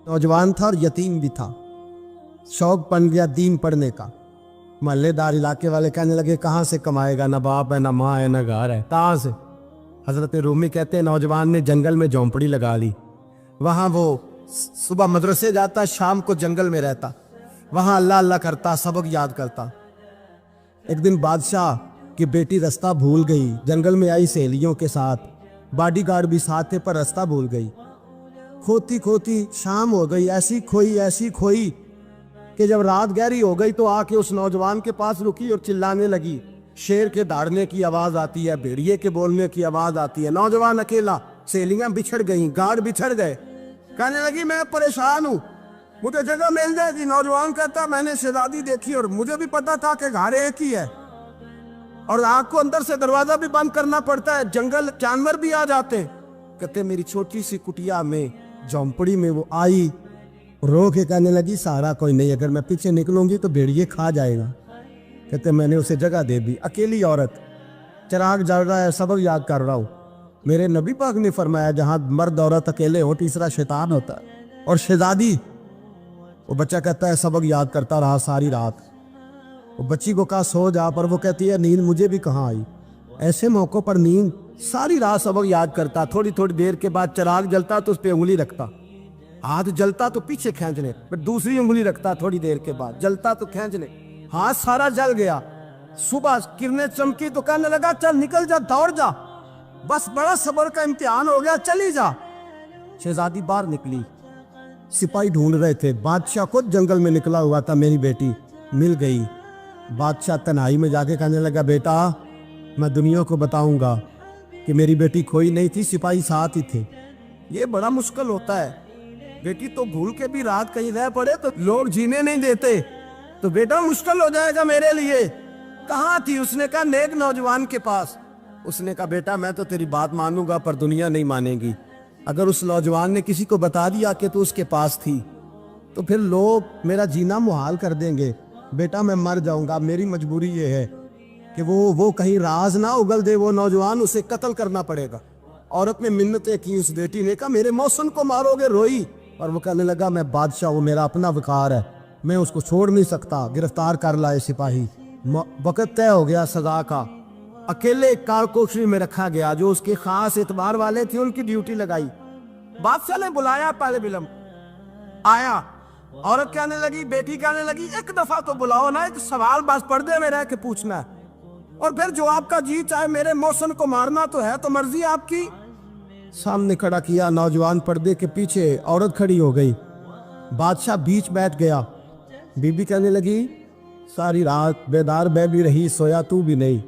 नौजवान था और यतीम भी था। शौक बन गया दीन पढ़ने का। महल्लेदार इलाके वाले कहने लगे कहाँ से कमाएगा, ना बाप है, ना माँ है, ना घर है, कहाँ से। हजरत रूमी कहते हैं नौजवान ने जंगल में झोंपड़ी लगा ली। वहाँ वो सुबह मदरसे जाता, शाम को जंगल में रहता, वहाँ अल्लाह अल्लाह करता, सबक याद करता। एक दिन बादशाह की बेटी रास्ता भूल गई, जंगल में आई सहेलियों के साथ, बॉडीगार्ड भी साथ थे पर रास्ता भूल गई। खोती खोती शाम हो गई, ऐसी खोई कि जब रात गहरी हो गई तो आके उस नौजवान के पास रुकी और चिल्लाने लगी। शेर के दहाड़ने की आवाज आती है, भेड़िए के बोलने की आवाज आती है। नौजवान अकेला, सहेलियां बिछड़ गई, गार्ड बिछड़ गए। कहने लगी मैं परेशान हूँ, मुझे जगह मिल जाएगी। नौजवान कहता मैंने शहजादी देखी और मुझे भी पता था कि घर एक ही है और आग को अंदर से दरवाजा भी बंद करना पड़ता है, जंगल जानवर भी आ जाते हैं। कहते मेरी छोटी सी कुटिया में, झोंपड़ी में वो आई, रो के कहने लगी सहारा कोई नहीं, अगर मैं पीछे निकलूंगी तो भेड़िए खा जाएगा। कहते मैंने उसे जगह दे दी। अकेली औरत, चिराग जल रहा है, सबक याद कर रहा हूँ। मेरे नबी पाक ने फरमाया जहां मर्द औरत अकेले हो तीसरा शैतान होता है। और शहजादी, वो बच्चा कहता है सबक याद करता रहा सारी रात। वो बच्ची को कहा सो जा, पर वो कहती है नींद मुझे भी कहाँ आई। ऐसे मौक़ों पर नींद, सारी रात सबक याद करता। थोड़ी थोड़ी देर के बाद चिराग जलता तो उस पर उंगली रखता, हाथ जलता तो पीछे खींचने, फिर दूसरी उंगली रखता, थोड़ी देर के बाद जलता तो खींचने, हाथ सारा जल गया। सुबह किरणें चमकी तो कहने लगा चल निकल जा, दौड़ जा, बस बड़ा सब्र का इम्तिहान हो गया, चली जा। शहजादी बाहर निकली, सिपाही ढूंढ रहे थे। बादशाह खुद जंगल में निकला हुआ था, मेरी बेटी मिल गई। बादशाह तन्हाई में जाके कहने लगा बेटा मैं दुनिया को बताऊंगा कि मेरी बेटी खोई नहीं थी, सिपाही साथ ही थे। ये बड़ा मुश्किल होता है, बेटी तो भूल के भी रात कहीं रह पड़े तो लोग जीने नहीं देते, तो बेटा मुश्किल हो जाएगा मेरे लिए। कहाँ थी? उसने कहा नेक नौजवान के पास। उसने कहा बेटा मैं तो तेरी बात मानूंगा पर दुनिया नहीं मानेगी। अगर उस नौजवान ने किसी को बता दिया कि तू उसके पास थी तो फिर लोग मेरा जीना मुहाल कर देंगे। बेटा मैं मर जाऊंगा, मेरी मजबूरी ये है कि वो कहीं राज ना उगल दे वो नौजवान, उसे कत्ल करना पड़ेगा। औरत ने मिन्नतें की, उस बेटी ने कहा मेरे मौसम को मारोगे, रोई। और वो कहने लगा मैं बादशाह, वो मेरा अपना विकार है, मैं उसको छोड़ नहीं सकता। गिरफ्तार कर लाए सिपाही। वक़्त तय हो गया सजा का। अकेले कारकोशरी में रखा गया, जो उसके खास एतबार वाले थे उनकी ड्यूटी लगाई। बादशाह ने बुलाया, पहले बिलम आया। औरत कहने लगी, बेटी कहने लगी एक दफा तो बुलाओ ना, एक सवाल बस पर्दे में रह के पूछना है और फिर जो आपका जी चाहे, मेरे मौसम को मारना तो है, तो मर्जी आपकी। सामने खड़ा किया, नौजवान पर्दे के पीछे, औरत खड़ी हो गई। बादशाह बीच बैठ गया। बीबी कहने लगी सारी रात बेदार मैं भी रही, सोया तू भी नहीं।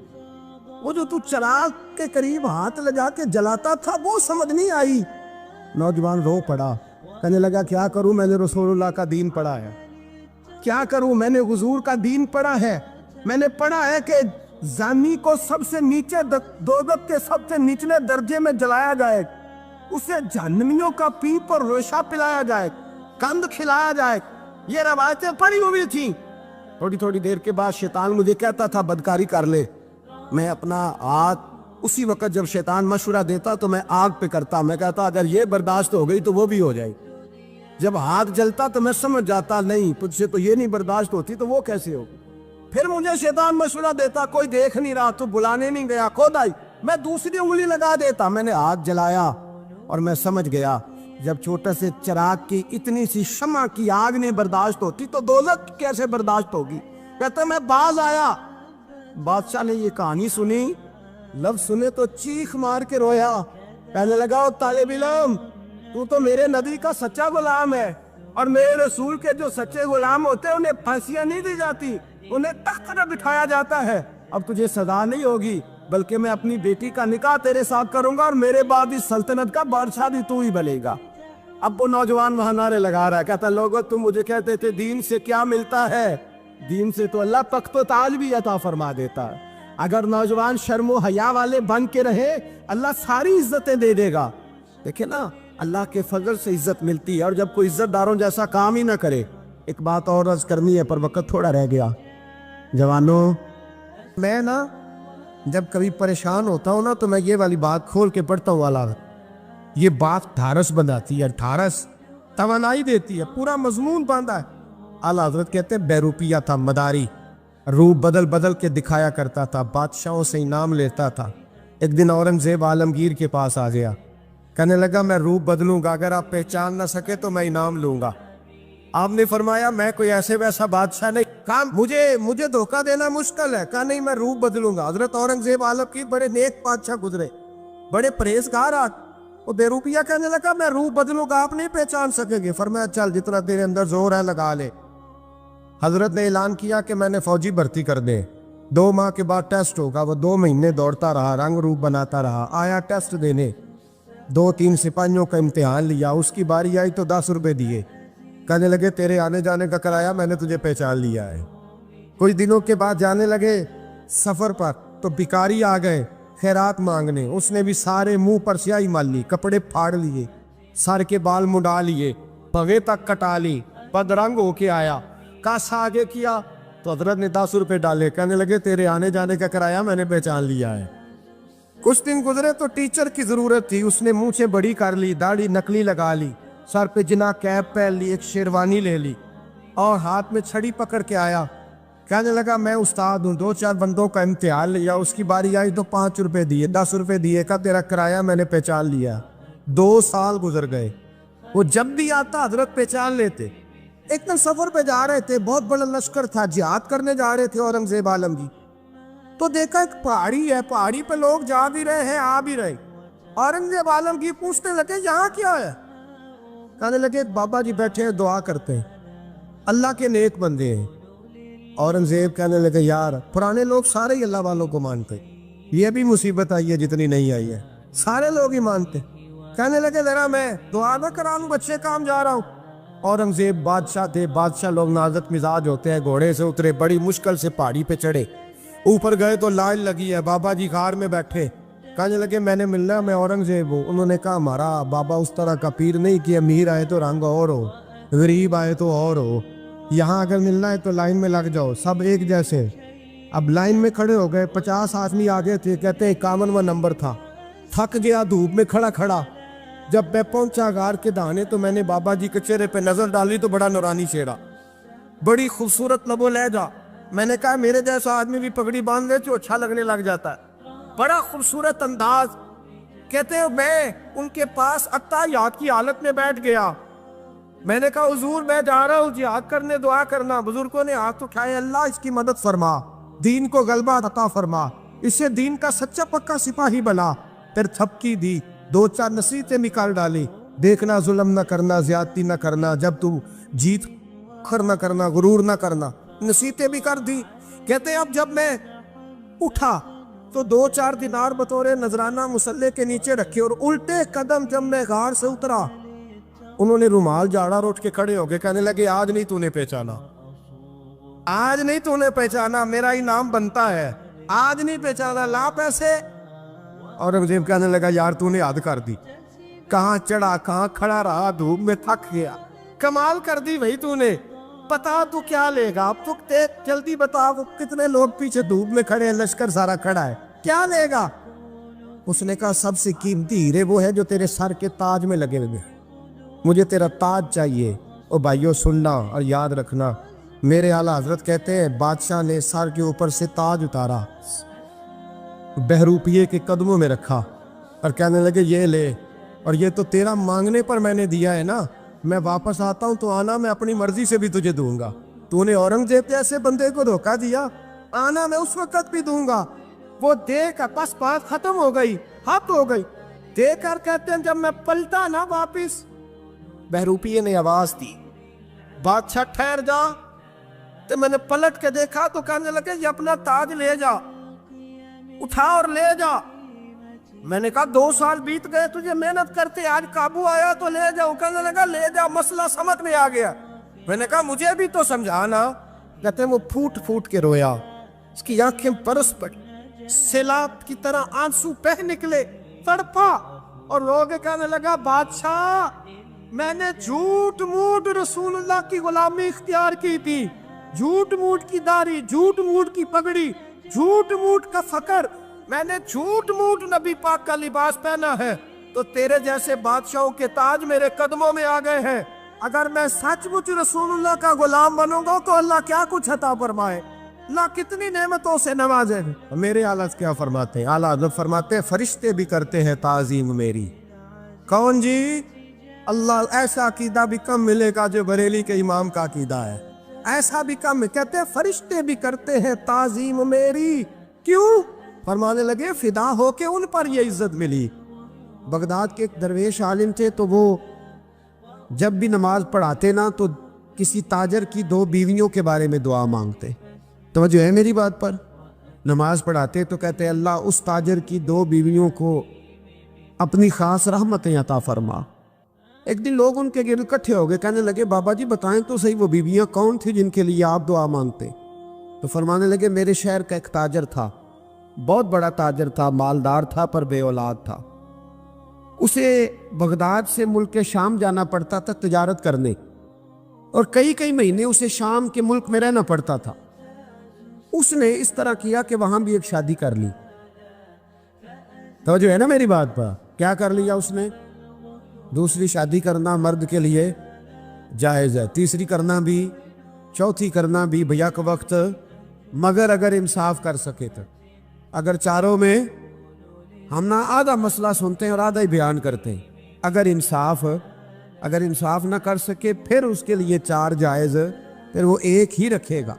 वो जो तू चिराग के करीब हाथ लगा के जलाता था वो समझ नहीं आई। नौजवान रो पड़ा, कहने लगा क्या करूं, मैंने रसूलुल्लाह का दीन पढ़ा है, क्या करूं, मैंने हुजूर का दीन पढ़ा है। मैंने पढ़ा है कि जानी को सबसे नीचे दोज़ख के सबसे निचले दर्जे में जलाया जाए, उसे जहन्नमियों का पीप और रेशा पिलाया जाए, कंद खिलाया जाए। ये रवायतें पढ़ी हुई थी। थोड़ी थोड़ी देर के बाद शैतान मुझे कहता था बदकारी कर ले। मैं अपना हाथ उसी वक्त जब शैतान मशवरा देता तो मैं आग पे करता। मैं कहता अगर ये बर्दाश्त हो गई तो वो भी हो जाएगी। जब हाथ जलता तो मैं समझ जाता नहीं तुझसे तो ये नहीं बर्दाश्त होती तो वो कैसे होगी। फिर मुझे शैतान मशवरा देता कोई देख नहीं रहा तो बुलाने नहीं गया, खुद आई, मैं दूसरी उंगली लगा देता। मैंने हाथ जलाया और मैं समझ गया जब छोटे से चिराग की इतनी सी शमा की आग नहीं बर्दाश्त होती तो दोज़ख कैसे बर्दाश्त होगी। कहते मैं बाज आया। बादशाह ने ये कहानी सुनी, लफ्ज सुने तो चीख मार के रोया। कहने लगा तालिब इल्म, तू तो मेरे नबी का सच्चा गुलाम है और मेरे रसूल के जो सच्चे गुलाम होते हैं उन्हें फांसियां नहीं दी जाती, उन्हें तख्त पर बिठाया जाता है। अब तुझे सजा नहीं होगी बल्कि मैं अपनी बेटी का निकाह तेरे साथ करूंगा और मेरे बाद इस सल्तनत का बादशाह भी तू ही बनेगा। अब वो नौजवान वहां नारे लगा रहा है, कहता लोगों तुम मुझे कहते थे दीन से क्या मिलता है, दीन से तो अल्लाह तख्त ताज भी अता फरमा देता है। अगर नौजवान शर्मो हया वाले बन के रहे अल्लाह सारी इज्जतें दे देगा। देखे ना अल्लाह के फजल से इज्जत मिलती है और जब कोई इज्जतदारों जैसा काम ही ना करे। एक बात और अर्ज करनी है पर वक्त थोड़ा रह गया। जवानों, मैं ना जब कभी परेशान होता हूँ ना तो मैं ये वाली बात खोल के पढ़ता हूँ वाला। ये बात ढारस बनाती है, ढारस توانائی دیتی ہے, پورا مضمون باندھا ہے. اعلیٰ حضرت کہتے ہیں بہروپیہ تھا, مداری, روپ بدل بدل کے دکھایا کرتا تھا, بادشاہوں سے انعام لیتا تھا. ایک دن اورنگزیب عالمگیر کے پاس آ گیا, کہنے لگا میں روپ بدلوں گا, اگر آپ پہچان نہ سکے تو میں انعام لوں گا. آپ نے فرمایا میں کوئی ایسے ویسا بادشاہ نہیں. کہا مجھے دھوکہ دینا مشکل ہے. کہا نہیں, میں روپ بدلوں گا. حضرت اورنگزیب عالمگیر بڑے نیک بادشاہ گزرے, بڑے پرہیزگار. وہ بہروپیہ کہنے لگا میں روپ بدلوں گا, آپ نہیں پہچان سکیں گے. فرمایا چل جتنا تیرے اندر زور ہے لگا لے. حضرت نے اعلان کیا کہ میں نے فوجی بھرتی کر دے, 2 ماہ کے بعد ٹیسٹ ہوگا. وہ 2 مہینے دوڑتا رہا, رنگ روپ بناتا رہا, آیا ٹیسٹ دینے. 2-3 سپاہیوں کا امتحان لیا, اس کی باری آئی تو 10 روپے دیے. کہنے لگے تیرے آنے جانے کا کرایہ میں نے تجھے پہچان لیا ہے. کچھ دنوں کے بعد جانے لگے سفر پر, تو بھکاری آ گئے خیرات مانگنے. اس نے بھی سارے منہ پر سیاہی مال لی, کپڑے پھاڑ لیے, سر کے بال مڈا لیے, پگے تک کٹا لی, بدرنگ ہو کے آیا. کاسا آگے کیا تو حضرت نے 10 روپے ڈالے. کہنے لگے تیرے آنے جانے کا کرایہ میں نے پہچان لیا ہے. کچھ دن گزرے تو ٹیچر کی ضرورت تھی. اس نے مونچھیں بڑی کر لی, داڑھی نکلی لگا لی, سر پہ جنا کیپ پہن لی, ایک شیروانی لے لی اور ہاتھ میں چھڑی پکڑ کے آیا. کہنے لگا میں استاد ہوں, 2-4 بندوں کا امتحان لیا, اس کی باری آئی تو 5 روپے دیے, 10 روپے دیے. کا تیرا کرایہ میں نے پہچان لیا. 2 سال گزر گئے. وہ جب بھی آتا حضرت پہچان لیتے. ایک دن سفر پہ جا رہے تھے, بہت بڑا لشکر تھا, جہاد کرنے جا رہے تھے اورنگزیب عالمگیر. تو دیکھا ایک پہاڑی ہے, پہاڑی پہ لوگ جا بھی رہے ہیں آ بھی رہے. اورنگزیب عالمگیر پوچھنے لگے یہاں کیا ہے. کہنے لگے بابا جی بیٹھے ہیں دعا کرتے ہیں, اللہ کے نیک بندے ہیں. اورنگزیب کہنے لگے یار پرانے لوگ سارے ہی اللہ والوں کو مانتے, یہ بھی مصیبت آئی ہے جتنی نہیں آئی ہے, سارے لوگ ہی مانتے. کہنے لگے ذرا میں دعا نہ کرا لوں, بچے کام جا رہا ہوں. اورنگزیب بادشاہ تھے, بادشاہ لوگ نازک مزاج ہوتے ہیں. گھوڑے سے اترے, بڑی مشکل سے پہاڑی پہ چڑھے, اوپر گئے تو لائن لگی ہے, بابا جی غار میں بیٹھے. کہنے لگے میں نے ملنا, میں اورنگزیب ہوں. انہوں نے کہا ہمارا بابا اس طرح کا پیر نہیں کہ امیر آئے تو رنگ اور ہو, غریب آئے تو اور ہو. یہاں اگر ملنا ہے تو لائن میں لگ جاؤ, سب ایک جیسے. اب لائن میں کھڑے ہو گئے, 50 آدمی آگے تھے. کہتے 51واں نمبر تھا. تھک گیا دھوپ میں کھڑا کھڑا. جب میں پہنچا غار کے دہانے تو میں نے بابا جی کے چہرے پہ نظر ڈالی تو بڑا نورانی چہرہ, بڑی خوبصورت لب و لہجہ. میں نے کہا میرے جیسا آدمی بھی پگڑی باندھ لے تو اچھا لگنے لگ جاتا ہے, بڑا خوبصورت انداز. کہتے ہیں میں ان کے پاس اتحیات کی حالت میں بیٹھ گیا. میں نے کہا حضور میں جا رہا ہوں جہاد کرنے, دعا کرنا. بزرگوں نے ہاتھ اٹھائے, اللہ اس کی مدد فرما, دین کو غلبہ عطا فرما, اسے دین کا سچا پکا سپاہی بنا. پھر تھپکی دی, 2-4 نصیحتیں نکال ڈالی. دیکھنا ظلم نہ کرنا, زیادتی نہ کرنا, جب تو جیت خر نہ کرنا, غرور نہ کرنا. نصیحتیں بھی کر دی. کہتے ہیں اب جب میں اٹھا تو 2-4 دینار بطور نذرانہ مسلح کے نیچے رکھے, اور الٹے قدم جب میں غار سے اترا انہوں نے رومال جھاڑا اور اٹھ کے کھڑے ہو گئے. کہنے لگے آج نہیں تو نے پہچانا, آج نہیں تو نے پہچانا, میرا انعام بنتا ہے, آج نہیں پہچانا, لا پیسے. اورنگزیب کہنے لگا یار تو نے حد کر دی, کہاں چڑھا کہاں کھڑا رہا, دھوپ میں تھک گیا, کمال کر دی بھائی تو نے. پتا تو کیا لے گا, اب تو جلدی بتا, وہ کتنے لوگ پیچھے دھوپ میں کھڑے ہیں, لشکر سارا کھڑا ہے, کیا لے گا. اس نے کہا سب سے قیمتی ہیرے وہ ہے جو تیرے سر کے تاج میں لگے ہوئے, مجھے تیرا تاج چاہیے. او بھائیو سننا اور یاد رکھنا, میرے اعلیٰ حضرت کہتے ہیں بادشاہ نے سر کے اوپر سے تاج اتارا, بہروپیے کے قدموں میں رکھا اور کہنے لگے یہ لے, اور یہ تو تیرا مانگنے پر میں نے دیا ہے نا, میں واپس آتا ہوں تو آنا میں اپنی مرضی سے بھی تجھے دوں گا. تو نے اورنگزیب جیسے بندے کو دھوکہ دیا, آنا میں اس وقت بھی دوں گا. وہ دے کر بس بات ختم ہو گئی, حد ہو گئی. دے کر کہتے ہیں جب میں پلٹا نا واپس, بہروپیے نے آواز دی بادشاہ ٹھہر جا. تو میں نے پلٹ کے دیکھا تو کہنے لگے یہ اپنا تاج لے جا, اٹھا اور لے جا. میں نے کہا 2 سال بیت گئے تجھے محنت کرتے, آج قابو آیا تو لے جاؤ. کہنے لگا لے جا, مسئلہ سمجھ میں آ گیا. میں نے کہا مجھے بھی تو سمجھانا. کہتے ہیں وہ پھوٹ پھوٹ کے رویا, اس کی آنکھیں برس پڑی, سیلاب کی طرح آنسو بہہ نکلے, تڑپا اور رو کے کہنے لگا بادشاہ میں نے جھوٹ موٹ رسول اللہ کی غلامی اختیار کی تھی, جھوٹ موٹ کی داڑھی, جھوٹ موٹ کی پگڑی, جھوٹ موٹ کا فقر, میں نے جھوٹ موٹ نبی پاک کا لباس پہنا ہے, تو تیرے جیسے بادشاہوں کے تاج میرے قدموں میں آ گئے ہیں. अगर मैं सचमुच रसूलुल्लाह का गुलाम बनूंगा तो अल्लाह क्या कुछ अता फरमाए, अल्लाह कितनी नेमतों से नवाजे। मेरे आला क्या फरमाते हैं, आला हज़रत फरमाते हैं फरिश्ते भी करते हैं ताज़ीम मेरी। कौन जी? अल्लाह। ऐसा अकीदा भी कम मिलेगा जो बरेली के इमाम का अकीदा है, ऐसा भी कम। कहते हैं फरिश्ते भी करते हैं ताज़ीम मेरी। क्यों? फरमाने लगे फिदा हो के उन पर ये इज्जत मिली। बगदाद के एक दरवेश आलिम थे, तो वो जब भी नमाज पढ़ाते ना तो किसी ताजर की 2 बीवियों के बारे में दुआ मांगते। तो जो है मेरी बात पर, नमाज पढ़ाते तो कहते अल्लाह उस ताजर की 2 बीवियों को अपनी खास रहमतें अता फरमा। एक दिन लोग उनके गिर्द इकट्ठे हो गए, कहने लगे बाबा जी बताएं तो सही वो बीवियां कौन थी जिनके लिए आप दुआ मांगते। तो फरमाने लगे मेरे शहर का एक ताजर था, बहुत बड़ा ताजर था, मालदार था पर बे औलाद था। उसे बगदाद से मुल्क शाम जाना पड़ता था तिजारत करने, और कई कई महीने उसे शाम के मुल्क में रहना पड़ता था। उसने इस तरह किया कि वहां भी एक शादी कर ली। तो जो है ना मेरी बात पर, क्या कर लिया उसने? दूसरी शादी करना मर्द के लिए जायज़ है, तीसरी करना भी, चौथी करना भी भैया के वक्त, मगर अगर इंसाफ कर सके तो। अगर चारों में हम ना आधा मसला सुनते हैं और आधा ही बयान करते हैं, अगर इंसाफ ना कर सके फिर उसके लिए 4 जायज़, फिर वो एक ही रखेगा।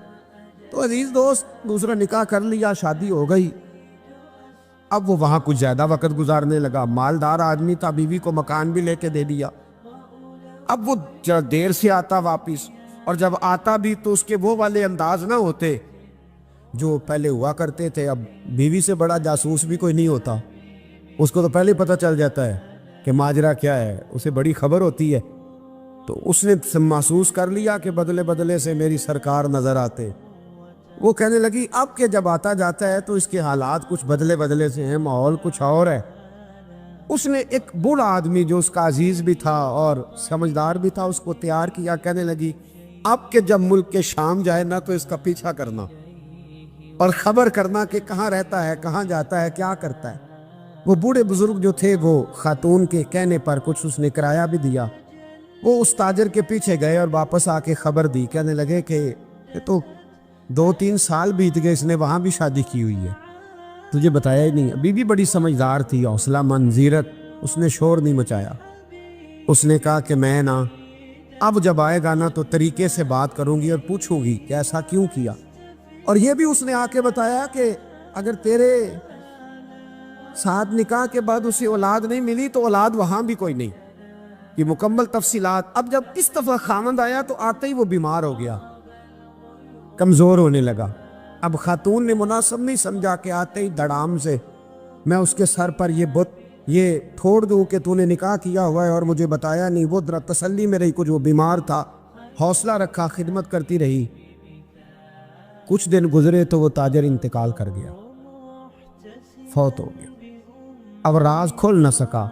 तो अजीज दोस्त, दूसरा निकाह कर लिया, शादी हो गई। अब वो वहाँ कुछ ज़्यादा वक्त गुजारने लगा, मालदार आदमी था, बीवी को मकान भी लेके दे दिया। अब वो देर से आता वापिस, और जब आता भी तो उसके वो वाले अंदाज ना होते जो पहले हुआ करते थे। अब बीवी से बड़ा जासूस भी कोई नहीं होता, उसको तो पहले पता चल जाता है कि माजरा क्या है, उसे बड़ी खबर होती है। तो उसने महसूस कर लिया कि बदले बदले से मेरी सरकार नज़र आते। वो कहने लगी अब के जब आता जाता है तो इसके हालात कुछ बदले बदले से हैं, माहौल कुछ और है। उसने एक बूढ़ा आदमी जो उसका अजीज भी था और समझदार भी था उसको तैयार किया। कहने लगी अब के जब मुल्क के शाम जाए ना तो इसका पीछा करना और ख़बर करना कि कहाँ रहता है, कहाँ जाता है, क्या करता है। वो बूढ़े बुजुर्ग जो थे वो खातून के कहने पर कुछ उसने किराया भी दिया। वो उस ताजर के पीछे गए और वापस आके खबर दी। कहने लगे कि ये तो 2-3 साल बीत गए, इसने वहाँ भी शादी की हुई है, तुझे बताया ही नहीं। बीवी बड़ी समझदार थी, हौसला मंजीरत, उसने शोर नहीं मचाया। उसने कहा कि मैं ना अब जब आएगा ना तो तरीके से बात करूंगी और पूछूंगी कि ऐसा क्यों किया। और ये भी उसने आके बताया कि अगर तेरे साथ निकाह के बाद उसे औलाद नहीं मिली तो औलाद वहाँ भी कोई नहीं, ये मुकम्मल तफसीलात। अब जब इस दफ़ा खामद आया तो आते ही वो बीमार हो गया, कमज़ोर होने लगा। अब खातून ने मुनासिब नहीं समझा कि आते ही धड़ाम से मैं उसके सर पर ये ठोड़ दूँ कि तूने निकाह किया हुआ है और मुझे बताया नहीं। वो जरा तसल्ली में रही, कुछ वो बीमार था, हौसला रखा, खिदमत करती रही। कुछ दिन गुजरे तो वो ताजर इंतकाल कर गया, फौत हो गया। अब राज खोल न सका,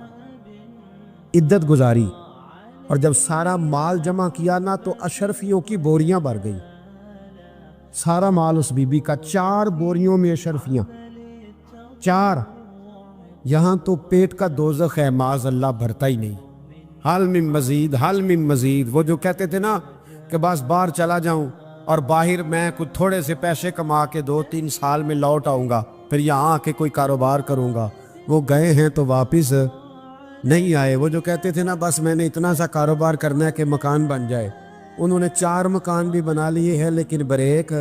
इद्दत गुजारी, और जब सारा माल जमा किया ना तो अशरफियों की बोरियां भर गई। सारा माल उस बीबी का, 4 बोरियों में अशरफियां, 4। यहाँ तो पेट का दोज़ख है, माज़ अल्लाह भरता ही नहीं। हाल में मज़ीद, हाल में मज़ीद। वो जो कहते थे ना कि बस बाहर चला जाऊं और बाहर मैं कुछ थोड़े से पैसे कमा के 2-3 साल में लौट आऊँगा, फिर यहाँ आके कोई कारोबार करूँगा, वो गए हैं तो वापस नहीं आए। वो जो कहते थे ना बस मैंने इतना सा कारोबार करना है कि मकान बन जाए, उन्होंने 4 मकान भी बना लिए हैं, लेकिन ब्रेक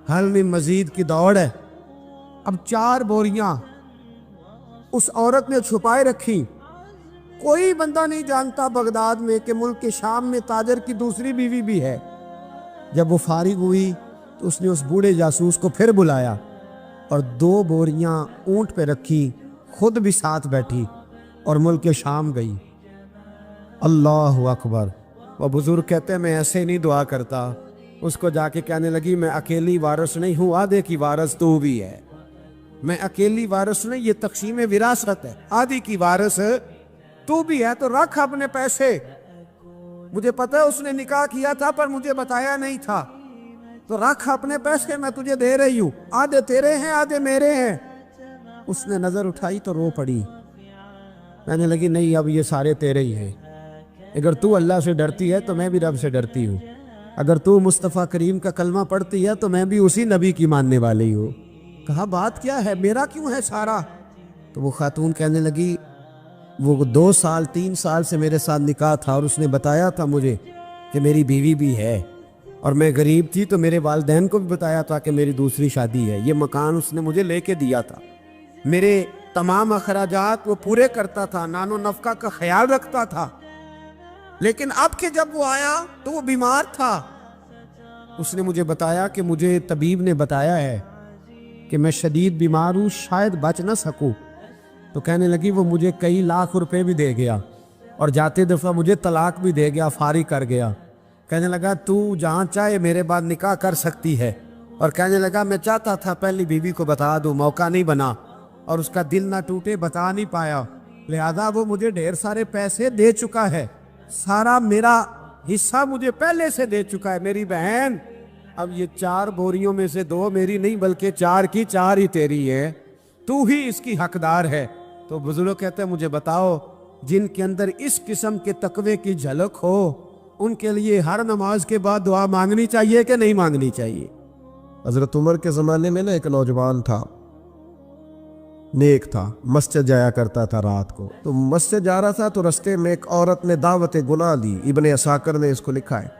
हल में मज़ीद की दौड़ है। अब 4 बोरियां उस औरत ने छुपाए रखी। कोई बंदा नहीं जानता बगदाद में कि मुल्क के शाम में ताजर की दूसरी बीवी भी है। जब वो फारिग हुई तो उसने उस बूढ़े जासूस को फिर बुलाया और 2 बोरियां ऊंट पे रखी, खुद भी साथ बैठी और मुल्क के शाम गई। अल्लाह अकबर। वो बुजुर्ग कहते हैं मैं ऐसे नहीं दुआ करता। उसको जाके कहने लगी मैं अकेली वारिस नहीं हूँ, आधे की वारिस तू भी है। मैं अकेली वारिस नहीं, ये तक़सीम विरासत है, आधी की वारिस तू भी है। तो रख अपने पैसे, मुझे पता है उसने निकाह किया था पर मुझे बताया नहीं था, तो रख अपने पैसे, मैं तुझे दे रही हूँ, आधे तेरे हैं आधे मेरे हैं। उसने नजर उठाई तो रो पड़ी, कहने लगी नहीं अब ये सारे तेरे ही हैं। अगर तू अल्लाह से डरती है तो मैं भी रब से डरती हूँ, अगर तू मुस्तफ़ा करीम का कलमा पढ़ती है तो मैं भी उसी नबी की मानने वाली हूँ। कहा बात क्या है, मेरा क्यों है सारा? तो वो खातून कहने लगी वो 2 साल 3 साल से मेरे साथ निकाह था और उसने बताया था मुझे कि मेरी बीवी भी है, और मैं गरीब थी तो मेरे वालिदैन को भी बताया था कि मेरी दूसरी शादी है। ये मकान उसने मुझे लेके दिया था, मेरे तमाम अखराजात वो पूरे करता था, नानो नफका का ख्याल रखता था। लेकिन अब के जब वो आया तो वो बीमार था। उसने मुझे बताया कि मुझे तबीब ने बताया है कि मैं शदीद बीमार हूँ, शायद बच ना सकूँ। तो कहने लगी वो मुझे कई लाख रुपए भी दे गया और जाते दफ़ा मुझे तलाक भी दे गया, फारिग कर गया। कहने लगा तू जहाँ चाहे मेरे बाद निकाह कर सकती है। और कहने लगा मैं चाहता था पहली बीवी को बता दूँ, मौका नहीं बना और उसका दिल ना टूटे, बता नहीं पाया, लिहाजा वो मुझे ढेर सारे पैसे दे चुका है, सारा मेरा हिस्सा मुझे पहले से दे चुका है। मेरी बहन अब ये 4 बोरियों में से 2 मेरी नहीं बल्कि 4 की 4 ही तेरी है, तू ही इसकी हकदार है। तो बुजुर्ग कहते हैं मुझे बताओ जिनके अंदर इस किस्म के तकवे की झलक हो उनके लिए हर नमाज के बाद दुआ मांगनी चाहिए कि नहीं मांगनी चाहिए? हजरत उमर के ज़माने में ना एक नौजवान था, नेक था, मस्जिद जाया करता था रात को। तो मस्जिद जा रहा था तो रास्ते में एक औरत ने दावत गुनाह दी, इब्ने असाकर ने इसको लिखा है।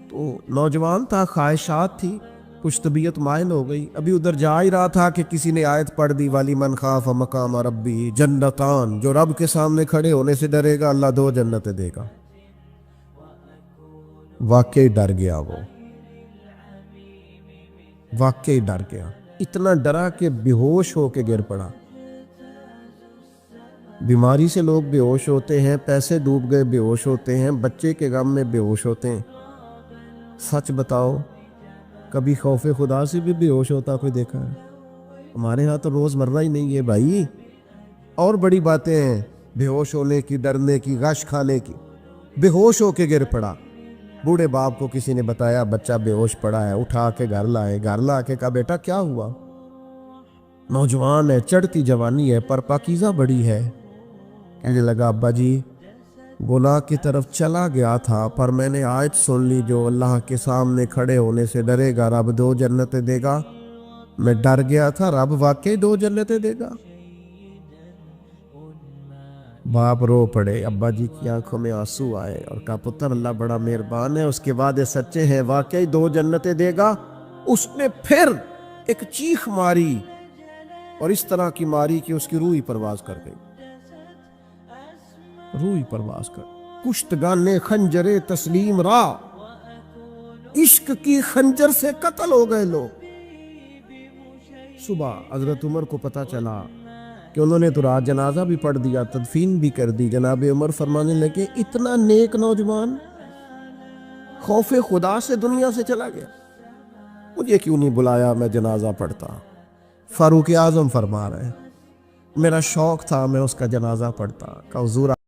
तो नौजवान था, ख्वाहिशात थी, कुछ तबीयत माइल हो गई। अभी उधर जा ही रहा था कि किसी ने आयत पढ़ दी, वाली मन खाफ मकाम रब्बी जन्नतान, जो रब के सामने खड़े होने से डरेगा अल्लाह 2 जन्नतें देगा। वाकई डर गया, वो वाकई डर गया, इतना डरा कि बेहोश होके गिर पड़ा। बीमारी से लोग बेहोश होते हैं, पैसे डूब गए बेहोश होते हैं, बच्चे के गम में बेहोश होते हैं। सच बताओ कभी खौफे खुदा से भी बेहोश होता कोई देखा है? हमारे यहाँ तो रोज़मर्रा ही नहीं है भाई। और बड़ी बातें हैं बेहोश होने की, डरने की, गश खाने की। बेहोश होके गिर पड़ा, बूढ़े बाप को किसी ने बताया बच्चा बेहोश पड़ा है, उठा के घर लाए, घर ला के कहा बेटा क्या हुआ? नौजवान है, चढ़ती जवानी है, पर पाकीज़ा बड़ी है। कहने लगा अब्बा जी गुनाह की तरफ चला गया था, पर मैंने आयत सुन ली जो अल्लाह के सामने खड़े होने से डरेगा रब 2 जन्नतें देगा। मैं डर गया था, रब वाकई 2 जन्नतें देगा। बाप रो पड़े, अब्बा जी की आंखों में आंसू आए और कहा पुत्र अल्लाह बड़ा मेहरबान है, उसके वादे सच्चे हैं, वाकई 2 जन्नतें देगा। उसने फिर एक चीख मारी और इस तरह की मारी कि उसकी रूह ही परवाज कर गई, रूह ही परवाज कर। कुश्तगाने खंजरे तस्लीम रा, इश्क की खंजर से कत्ल हो गए लोग। सुबह हजरत उमर को पता चला कि उन्होंने तो रात जनाजा भी पढ़ दिया, तदफीन भी कर दी। जनाब उमर फरमाने लगे इतना नेक नौजवान खौफे खुदा से दुनिया से चला गया, मुझे क्यों नहीं बुलाया, मैं जनाजा पढ़ता। फारूक आजम फरमा रहे मेरा शौक था मैं उसका जनाजा पढ़ता। का हुजूर